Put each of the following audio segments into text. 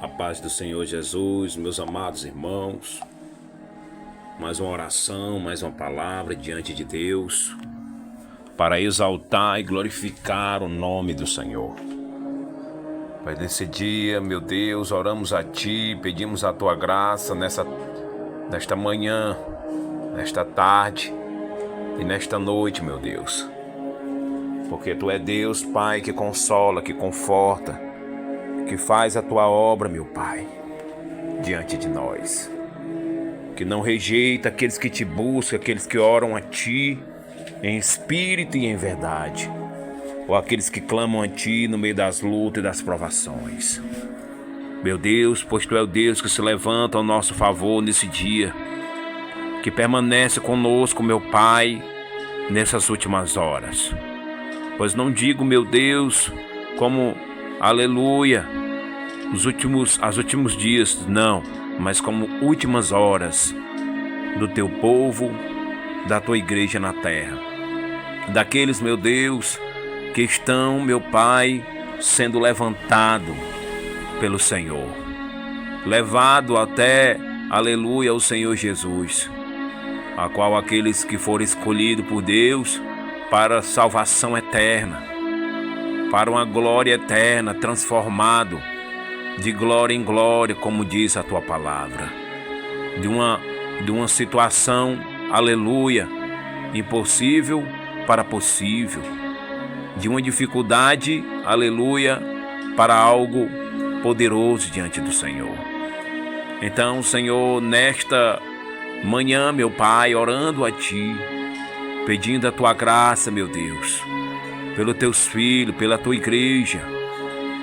A paz do Senhor Jesus, meus amados irmãos. Mais uma oração, mais uma palavra diante de Deus, para exaltar e glorificar o nome do Senhor. Pai, nesse dia, meu Deus, oramos a Ti, pedimos a Tua graça nesta manhã, nesta tarde e nesta noite, meu Deus. Porque Tu é Deus, Pai, que consola, que conforta, que faz a Tua obra, meu Pai, diante de nós. Que não rejeita aqueles que Te buscam, aqueles que oram a Ti em espírito e em verdade, ou aqueles que clamam a Ti no meio das lutas e das provações. Meu Deus, pois Tu é o Deus que se levanta ao nosso favor nesse dia, que permanece conosco, meu Pai, nessas últimas horas. Pois não digo, meu Deus, como aleluia, os últimos dias, não, mas como últimas horas do Teu povo, da Tua igreja na terra. Daqueles, meu Deus, que estão, meu Pai, sendo levantado pelo Senhor, levado até, aleluia, ao Senhor Jesus, a qual aqueles que foram escolhidos por Deus para salvação eterna, para uma glória eterna, transformado de glória em glória, como diz a Tua palavra, de uma situação, aleluia, impossível para possível, de uma dificuldade, aleluia, para algo poderoso diante do Senhor. Então, Senhor, nesta manhã, meu Pai, orando a Ti, pedindo a Tua graça, meu Deus, pelos Teus filhos, pela Tua igreja,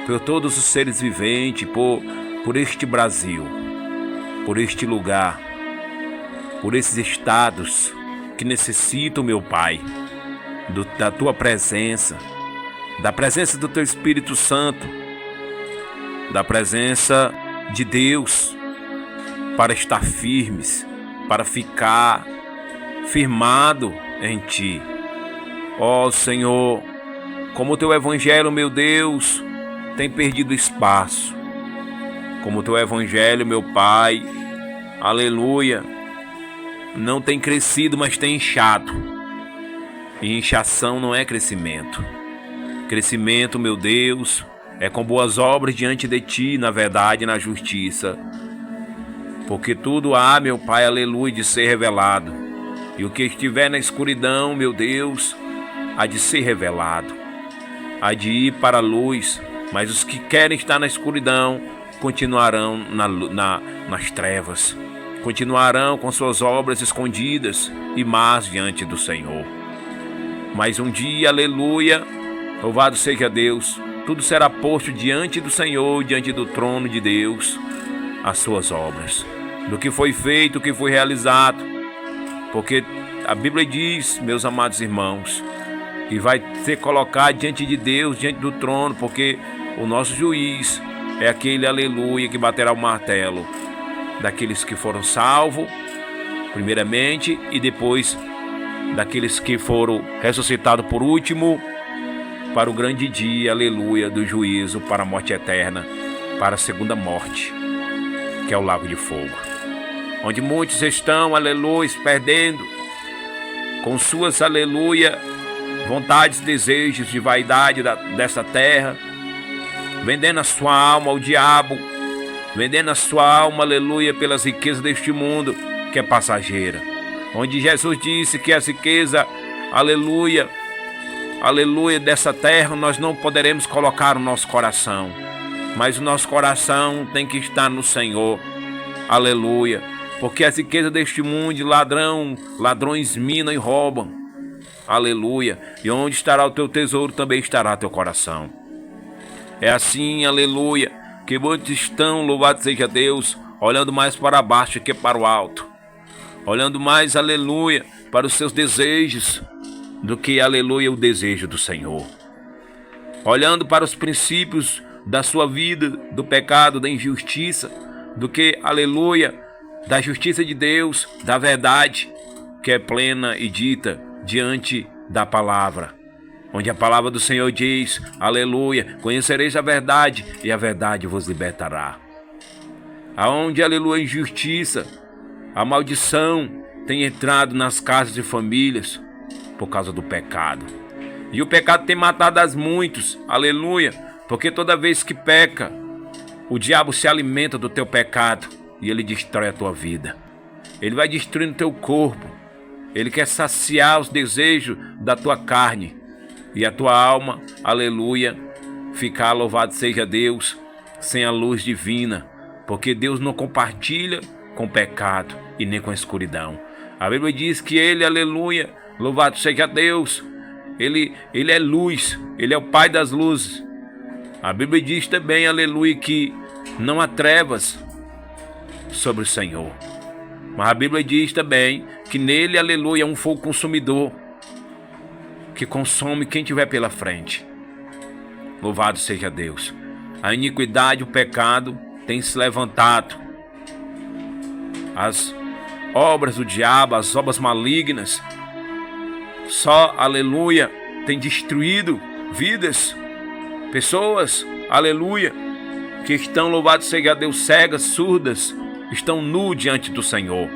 por todos os seres viventes, por este Brasil, por este lugar, por esses estados que necessitam, meu Pai, da Tua presença, da presença do Teu Espírito Santo, da presença de Deus, para estar firmes, para ficar firmado em Ti. Ó Senhor, como o Teu Evangelho, meu Deus, tem perdido espaço, como o Teu Evangelho, meu Pai, aleluia, não tem crescido, mas tem inchado. E inchação não é crescimento. Crescimento, meu Deus, é com boas obras diante de Ti, na verdade e na justiça. Porque tudo há, meu Pai, aleluia, de ser revelado. E o que estiver na escuridão, meu Deus, há de ser revelado, há de ir para a luz. Mas os que querem estar na escuridão continuarão nas trevas, continuarão com suas obras escondidas e más diante do Senhor. Mas um dia, aleluia, louvado seja Deus, tudo será posto diante do Senhor, diante do trono de Deus, as suas obras, do que foi feito, o que foi realizado. Porque a Bíblia diz, meus amados irmãos, que vai ser colocado diante de Deus, diante do trono, porque o nosso juiz é aquele, aleluia, que baterá o martelo daqueles que foram salvos, primeiramente, e depois daqueles que foram ressuscitados por último, para o grande dia, aleluia, do juízo, para a morte eterna, para a segunda morte, que é o lago de fogo, onde muitos estão, aleluia, perdendo com suas, aleluia, vontades, desejos de vaidade dessa terra, vendendo a sua alma ao diabo, vendendo a sua alma, aleluia, pelas riquezas deste mundo, que é passageira. Onde Jesus disse que as riquezas, aleluia, aleluia, dessa terra, nós não poderemos colocar o nosso coração, mas o nosso coração tem que estar no Senhor, aleluia, porque as riquezas deste mundo, ladrões minam e roubam, aleluia, e onde estará o teu tesouro, também estará teu coração. É assim, aleluia, que muitos estão, louvado seja Deus, olhando mais para baixo que para o alto, olhando mais, aleluia, para os seus desejos, do que, aleluia, o desejo do Senhor, olhando para os princípios da sua vida, do pecado, da injustiça, do que, aleluia, da justiça de Deus, da verdade, que é plena e dita diante da palavra. onde a palavra do Senhor diz, aleluia, conhecereis a verdade e a verdade vos libertará. Aonde, aleluia, a injustiça, a maldição tem entrado nas casas e famílias por causa do pecado. E o pecado tem matado as muitos, aleluia, porque toda vez que peca, o diabo se alimenta do teu pecado e ele destrói a tua vida. Ele vai destruindo o teu corpo. Ele quer saciar os desejos da tua carne. E a tua alma, aleluia, ficar, louvado seja Deus, sem a luz divina. Porque Deus não compartilha com o pecado e nem com a escuridão. A Bíblia diz que Ele, aleluia, louvado seja Deus, Ele é luz, Ele é o Pai das luzes. A Bíblia diz também, aleluia, que não há trevas sobre o Senhor. Mas a Bíblia diz também que nele, aleluia, é um fogo consumidor que consome quem tiver pela frente. Louvado seja Deus. A iniquidade, o pecado tem se levantado. As obras do diabo, as obras malignas, só, aleluia, tem destruído vidas, pessoas, aleluia, que estão, louvado seja Deus, cegas, surdas, estão nu diante do Senhor,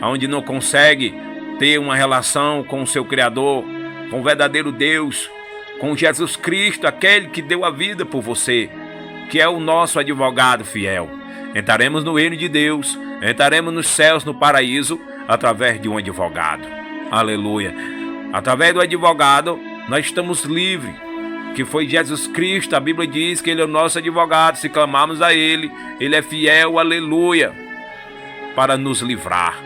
onde não consegue ter uma relação com o seu Criador, com o verdadeiro Deus, com Jesus Cristo, aquele que deu a vida por você, que é o nosso advogado fiel. Entraremos no reino de Deus, entraremos nos céus, no paraíso, através de um advogado. Aleluia. Através do advogado, nós estamos livres, que foi Jesus Cristo. A Bíblia diz que Ele é o nosso advogado. Se clamarmos a Ele, Ele é fiel, aleluia, para nos livrar.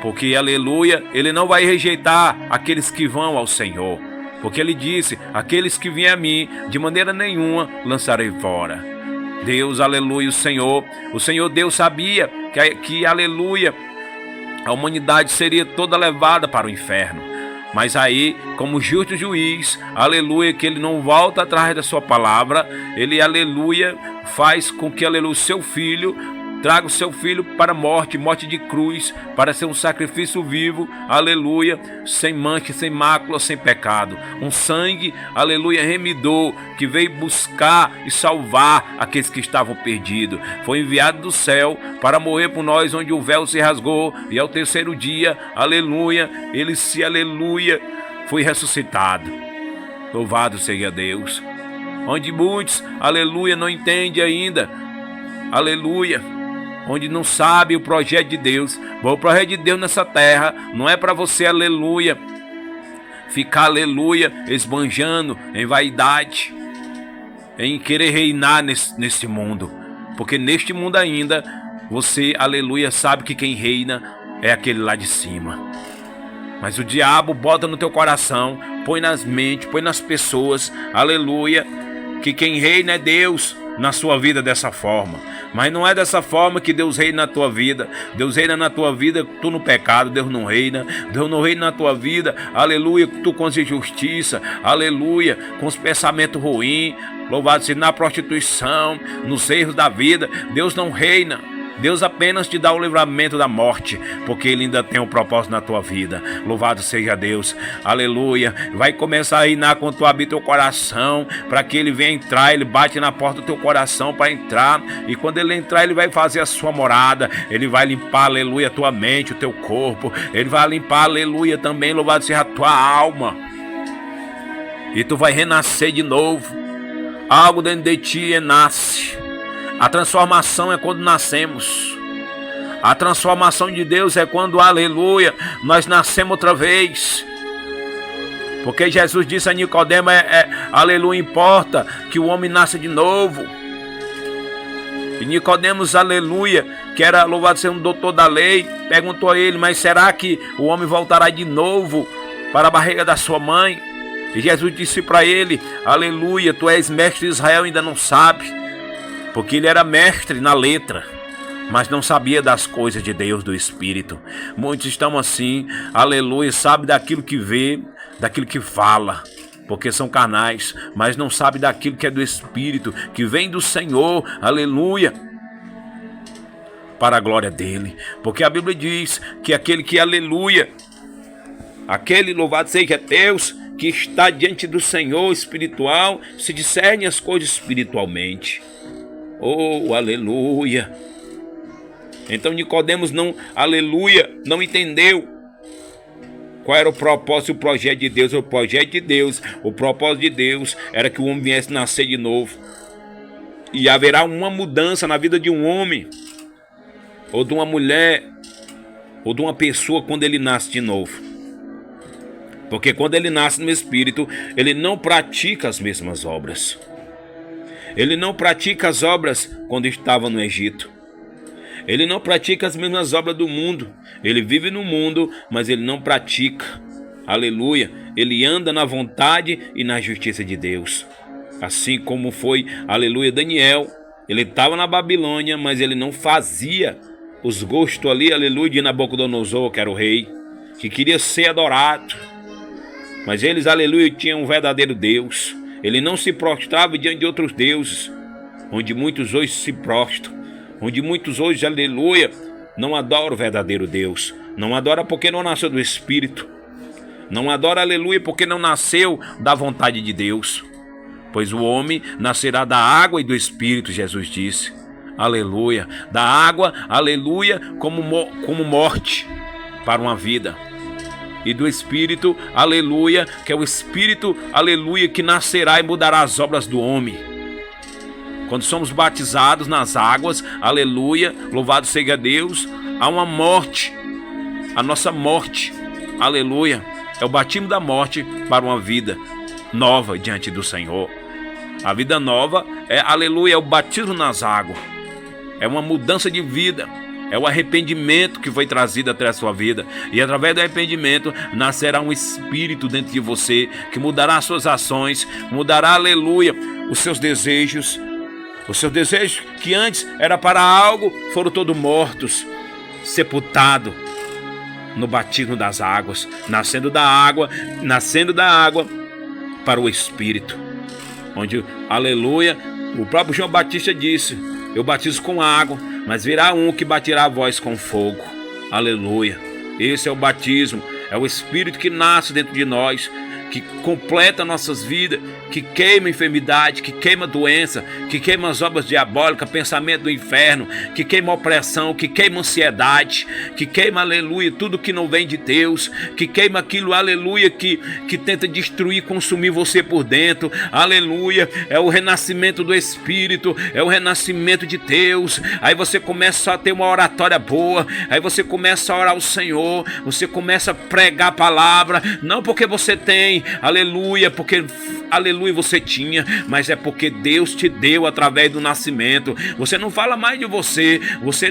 Porque, aleluia, Ele não vai rejeitar aqueles que vão ao Senhor. Porque Ele disse, aqueles que vêm a mim, de maneira nenhuma lançarei fora. Deus, aleluia, o Senhor Deus sabia que aleluia, a humanidade seria toda levada para o inferno. Mas aí, como justo juiz, aleluia, que Ele não volta atrás da sua palavra, Ele, aleluia, faz com que, aleluia, o seu filho traga o seu filho para a morte de cruz, para ser um sacrifício vivo, aleluia, sem mancha, sem mácula, sem pecado. Um sangue, aleluia, remidor, que veio buscar e salvar aqueles que estavam perdidos. Foi enviado do céu para morrer por nós, onde o véu se rasgou, e ao terceiro dia, aleluia, Ele aleluia, foi ressuscitado. Louvado seja Deus. Onde muitos, aleluia, não entendem ainda, aleluia, onde não sabe o projeto de Deus. Bom, o projeto de Deus nessa terra não é para você, aleluia, ficar, aleluia, esbanjando em vaidade, em querer reinar nesse mundo. Porque neste mundo ainda, você, aleluia, sabe que quem reina é aquele lá de cima. Mas o diabo bota no teu coração, põe nas mentes, põe nas pessoas, aleluia, que quem reina é Deus na sua vida dessa forma. Mas não é dessa forma que Deus reina na tua vida. Deus reina na tua vida, tu no pecado, Deus não reina. Deus não reina na tua vida, aleluia, tu com as injustiças, aleluia, com os pensamentos ruins, louvado seja, na prostituição, nos erros da vida. Deus não reina. Deus apenas te dá o livramento da morte, porque Ele ainda tem um propósito na tua vida. Louvado seja Deus, aleluia. Vai começar a reinar quando tu habita o coração, para que Ele venha entrar. Ele bate na porta do teu coração para entrar, e quando Ele entrar, Ele vai fazer a sua morada. Ele vai limpar, aleluia, a tua mente, o teu corpo. Ele vai limpar, aleluia, também, louvado seja, a tua alma, e tu vai renascer de novo. Algo dentro de ti renasce. A transformação é quando nascemos. A transformação de Deus é quando, aleluia, nós nascemos outra vez. Porque Jesus disse a Nicodemo, aleluia, importa que o homem nasça de novo. E Nicodemos, aleluia, que era, louvado seja, um doutor da lei, perguntou a ele, mas será que o homem voltará de novo para a barriga da sua mãe? E Jesus disse para ele, aleluia, tu és mestre de Israel e ainda não sabe. Porque ele era mestre na letra, mas não sabia das coisas de Deus, do Espírito. Muitos estão assim, aleluia, sabe daquilo que vê, daquilo que fala, porque são carnais, mas não sabe daquilo que é do Espírito, que vem do Senhor, aleluia, para a glória dele. Porque a Bíblia diz que aquele que, aleluia, aquele, louvado seja Deus, que está diante do Senhor espiritual, se discerne as coisas espiritualmente. Oh, aleluia! Então Nicodemos não, aleluia, não entendeu qual era o propósito e o projeto de Deus. O projeto de Deus, o propósito de Deus era que o homem viesse nascer de novo. E haverá uma mudança na vida de um homem, ou de uma mulher, ou de uma pessoa quando ele nasce de novo. Porque quando ele nasce no Espírito, ele não pratica as mesmas obras. Ele não pratica as obras quando estava no Egito. Ele não pratica as mesmas obras do mundo. Ele vive no mundo, mas ele não pratica. Aleluia. Ele anda na vontade e na justiça de Deus. Assim como foi, aleluia, Daniel. Ele estava na Babilônia, mas ele não fazia os gostos ali, aleluia, de Nabucodonosor, que era o rei, que queria ser adorado. Mas eles, aleluia, tinham um verdadeiro Deus. Ele não se prostrava diante de outros deuses, onde muitos hoje se prostram. Onde muitos hoje, aleluia, não adoram o verdadeiro Deus. Não adora porque não nasceu do Espírito. Não adora, aleluia, porque não nasceu da vontade de Deus. Pois o homem nascerá da água e do Espírito, Jesus disse. Aleluia. Da água, aleluia, como morte para uma vida. E do Espírito, aleluia, que é o Espírito, aleluia, que nascerá e mudará as obras do homem. Quando somos batizados nas águas, aleluia, louvado seja Deus, há uma morte, a nossa morte, aleluia, é o batismo da morte para uma vida nova diante do Senhor. A vida nova é, aleluia, é o batismo nas águas, é uma mudança de vida, é o arrependimento que foi trazido até a sua vida. E através do arrependimento nascerá um Espírito dentro de você, que mudará as suas ações, mudará, aleluia, os seus desejos. Os seus desejos que antes era para algo foram todos mortos, sepultados no batismo das águas, nascendo da água para o Espírito. Onde, aleluia, o próprio João Batista disse: eu batizo com água, mas virá um que baterá a voz com fogo. Aleluia. Esse é o batismo, é o Espírito que nasce dentro de nós, que completa nossas vidas, que queima a enfermidade, que queima a doença, que queima as obras diabólicas, pensamento do inferno, que queima a opressão, que queima a ansiedade, que queima, aleluia, tudo que não vem de Deus, que queima aquilo, aleluia, que tenta destruir, consumir você por dentro. Aleluia, é o renascimento do Espírito, é o renascimento de Deus. Aí você começa a ter uma oratória boa, aí você começa a orar ao Senhor, você começa a pregar a palavra, não porque você tem, aleluia, porque, aleluia, você tinha, mas é porque Deus te deu através do nascimento. Você não fala mais de você,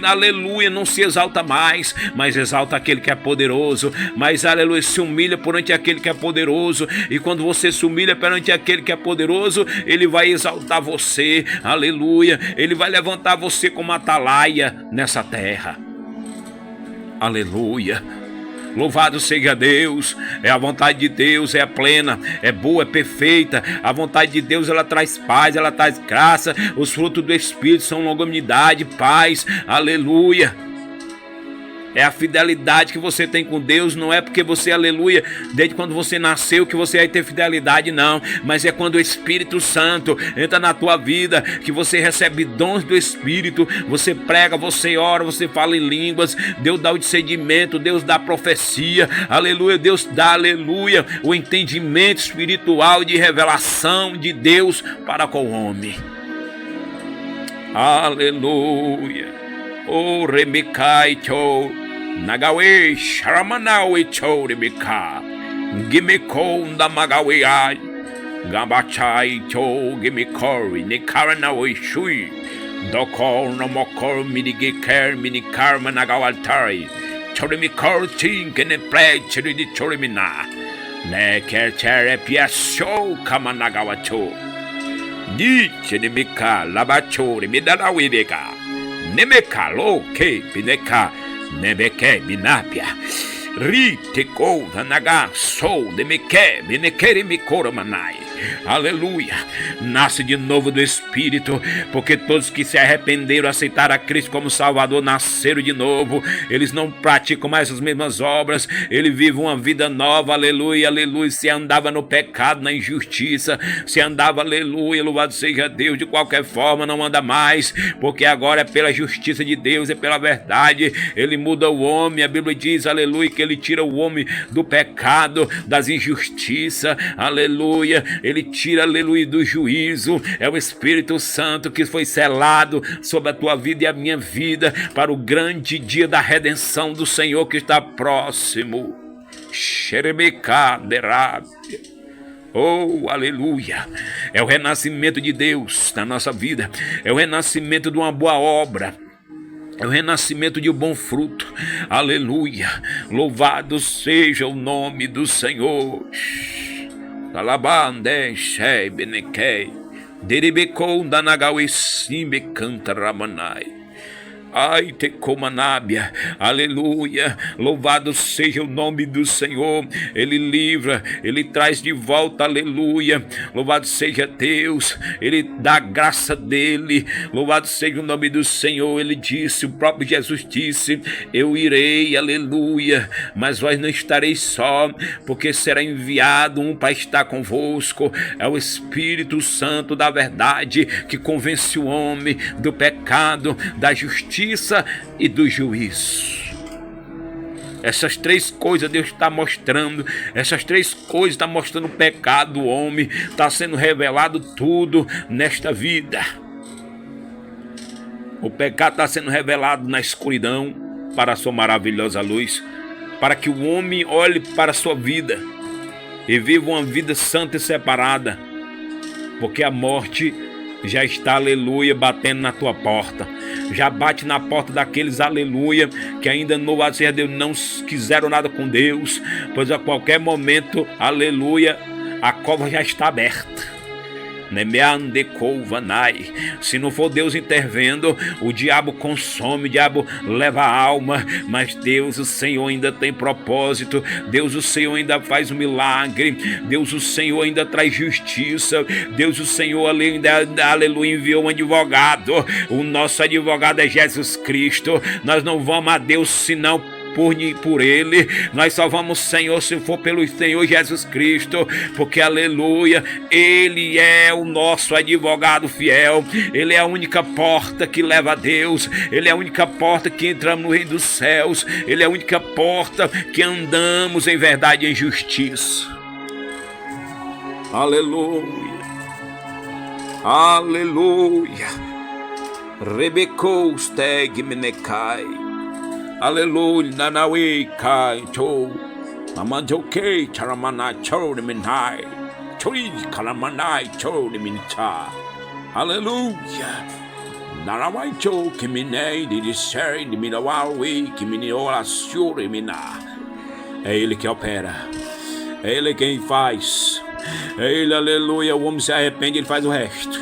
aleluia, não se exalta mais, mas exalta aquele que é poderoso, mas, aleluia, se humilha perante aquele que é poderoso, e quando você se humilha perante aquele que é poderoso, ele vai exaltar você, aleluia, ele vai levantar você como atalaia nessa terra, aleluia. Louvado seja Deus, é a vontade de Deus, é plena, é boa, é perfeita. A vontade de Deus, ela traz paz, ela traz graça. Os frutos do Espírito são longanimidade, paz, aleluia. É a fidelidade que você tem com Deus, não é porque você, aleluia, desde quando você nasceu que você vai ter fidelidade, não. Mas é quando o Espírito Santo entra na tua vida, que você recebe dons do Espírito, você prega, você ora, você fala em línguas, Deus dá o discernimento, Deus dá a profecia, aleluia, Deus dá, aleluia, o entendimento espiritual de revelação de Deus para com o homem. Aleluia. O Rebekai Cho Nagawe Sharamanawe Cho Rebeka Gimeko Ndamagawe Ai Gabachai Cho Gimekori Nikaranawe Shui Dokor Nomokor Midigeker Minikarma Nagawaltari Chorimikor Chinkene Play Chiridi Chorimina Neker Chere Piasho Kamanagawacho Nichidimika Labacho Midanawe Beka Nemekalo ke bineka nebeke binapia rite ko naga so demeke binekeri mikoro manai aleluia, nasce de novo do Espírito, porque todos que se arrependeram, aceitaram a Cristo como Salvador, nasceram de novo. Eles não praticam mais as mesmas obras, ele vive uma vida nova, aleluia, aleluia. Se andava no pecado, na injustiça, se andava, aleluia, louvado seja Deus, de qualquer forma não anda mais, porque agora é pela justiça de Deus, é pela verdade. Ele muda o homem, a Bíblia diz, aleluia, que ele tira o homem do pecado, das injustiças, aleluia, ele tira, aleluia, do juízo. É o Espírito Santo que foi selado sobre a tua vida e a minha vida para o grande dia da redenção do Senhor que está próximo. Oh, aleluia. É o renascimento de Deus na nossa vida, é o renascimento de uma boa obra, é o renascimento de um bom fruto, aleluia. Louvado seja o nome do Senhor. Alabande shei benekei deribecou danagawe simbe canta ramanai. Ai, te comanábia, aleluia, louvado seja o nome do Senhor. Ele livra, ele traz de volta, aleluia, louvado seja Deus, ele dá a graça dele, louvado seja o nome do Senhor. Ele disse, o próprio Jesus disse, eu irei, aleluia, mas vós não estareis só, porque será enviado um para estar convosco. É o Espírito Santo da verdade que convence o homem do pecado, da justiça e do juízo. Essas três coisas Deus está mostrando. Essas três coisas está mostrando o pecado do homem. Está sendo revelado tudo nesta vida. O pecado está sendo revelado na escuridão para a sua maravilhosa luz, para que o homem olhe para a sua vida e viva uma vida santa e separada, porque a morte já está, aleluia, batendo na tua porta. Já bate na porta daqueles, aleluia, que ainda louvado seja Deus, não quiseram nada com Deus, pois a qualquer momento, aleluia, a cova já está aberta. Se não for Deus intervendo, o diabo consome, o diabo leva a alma, mas Deus, o Senhor, ainda tem propósito. Deus, o Senhor, ainda faz um milagre. Deus, o Senhor, ainda traz justiça. Deus, o Senhor, ainda, aleluia, enviou um advogado. O nosso advogado é Jesus Cristo. Nós não vamos a Deus senão por ele. Nós só vamos, Senhor, se for pelo Senhor Jesus Cristo, porque, aleluia, ele é o nosso advogado fiel. Ele é a única porta que leva a Deus. Ele é a única porta que entramos no reino dos céus. Ele é a única porta que andamos em verdade e em justiça. Aleluia, aleluia. Rebecou steg menekai. Aleluia, nanawi kai cho, amanjoke charamana cho de minai, choi kalamanai cho de mincha. Aleluia, narawai cho kiminei de discern de minawawi kiminiola shure mina. É ele que opera, é ele quem faz, é ele, aleluia. O homem se arrepende, ele faz o resto.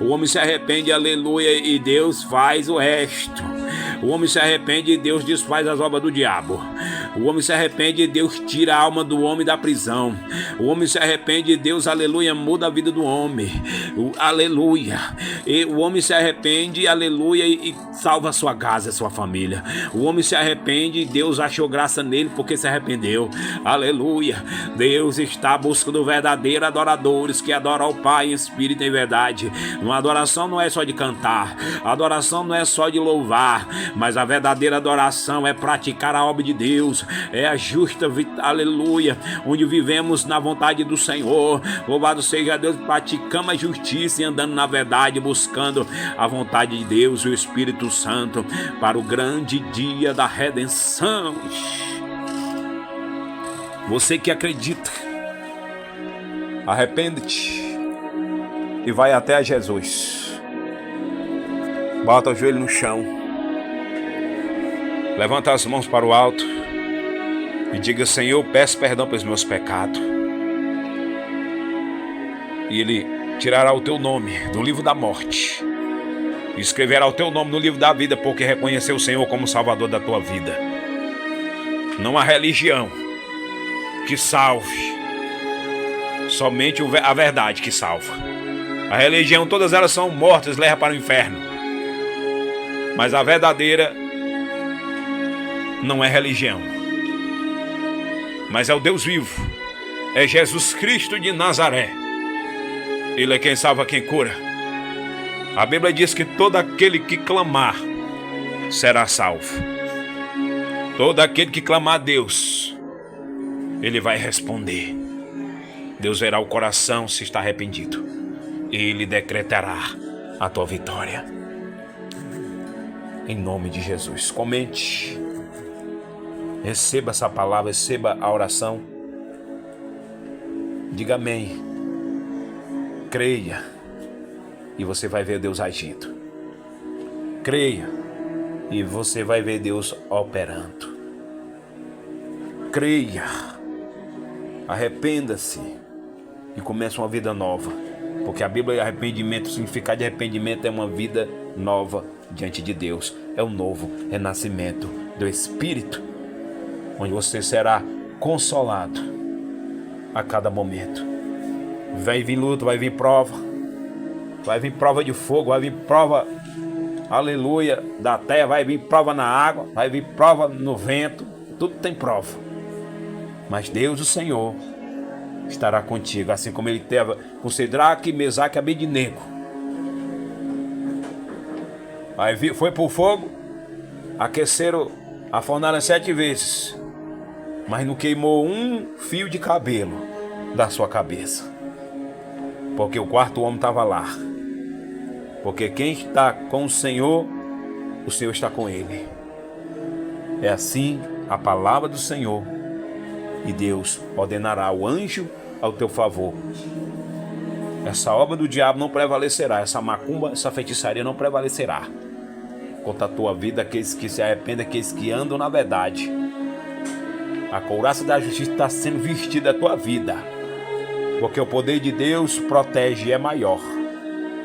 O homem se arrepende, aleluia, e Deus faz o resto. O homem se arrepende e Deus desfaz as obras do diabo. O homem se arrepende e Deus tira a alma do homem da prisão. O homem se arrepende e Deus, aleluia, muda a vida do homem. Aleluia. E o homem se arrepende, aleluia, e salva a sua casa, a sua família. O homem se arrepende e Deus achou graça nele porque se arrependeu. Aleluia. Deus está buscando verdadeiros adoradores que adoram ao Pai em espírito e em verdade. Uma adoração não é só de cantar. A adoração não é só de louvar. Mas a verdadeira adoração é praticar a obra de Deus, é a justa, aleluia, onde vivemos na vontade do Senhor. Louvado seja Deus, praticamos a justiça e andando na verdade, buscando a vontade de Deus e o Espírito Santo para o grande dia da redenção. Você que acredita, arrepende-te e vai até a Jesus. Bota o joelho no chão. Levanta as mãos para o alto e diga: Senhor, peço perdão pelos meus pecados. E Ele tirará o teu nome do livro da morte e escreverá o teu nome no livro da vida, porque reconheceu o Senhor como Salvador da tua vida. Não há religião que salve. Somente a verdade que salva. A religião, todas elas são mortas, leva para o inferno. Mas a verdadeira não é religião, mas é o Deus vivo. É Jesus Cristo de Nazaré. Ele é quem salva, quem cura. A Bíblia diz que todo aquele que clamar será salvo. Todo aquele que clamar a Deus, Ele vai responder. Deus verá o coração se está arrependido. Ele decretará a tua vitória. Em nome de Jesus. Comente. Receba essa palavra, receba a oração. Diga amém. Creia. E você vai ver Deus agindo. Creia. E você vai ver Deus operando. Creia. Arrependa-se. E comece uma vida nova. Porque a Bíblia, arrependimento, o significado de arrependimento é uma vida nova diante de Deus. É um novo renascimento do Espírito, onde você será consolado a cada momento. Vai vir luta, vai vir prova. Vai vir prova de fogo, vai vir prova, aleluia, da terra, vai vir prova na água, vai vir prova no vento. Tudo tem prova. Mas Deus, o Senhor, estará contigo, assim como Ele teve com Sadraque, Mesaque e Abednego. Aí foi para o fogo, aqueceram a fornalha 7 vezes, mas não queimou um fio de cabelo da sua cabeça, porque o quarto homem estava lá. Porque quem está com o Senhor está com ele. É assim a palavra do Senhor. E Deus ordenará o anjo ao teu favor. Essa obra do diabo não prevalecerá. Essa macumba, essa feitiçaria não prevalecerá contra a tua vida. Aqueles que se arrependem, aqueles que andam na verdade. A couraça da justiça está sendo vestida da tua vida. Porque o poder de Deus protege e é maior.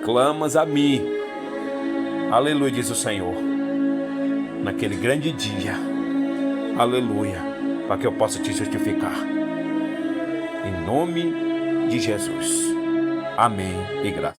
Clamas a mim. Aleluia, diz o Senhor. Naquele grande dia. Aleluia. Para que eu possa te justificar. Em nome de Jesus. Amém e graças.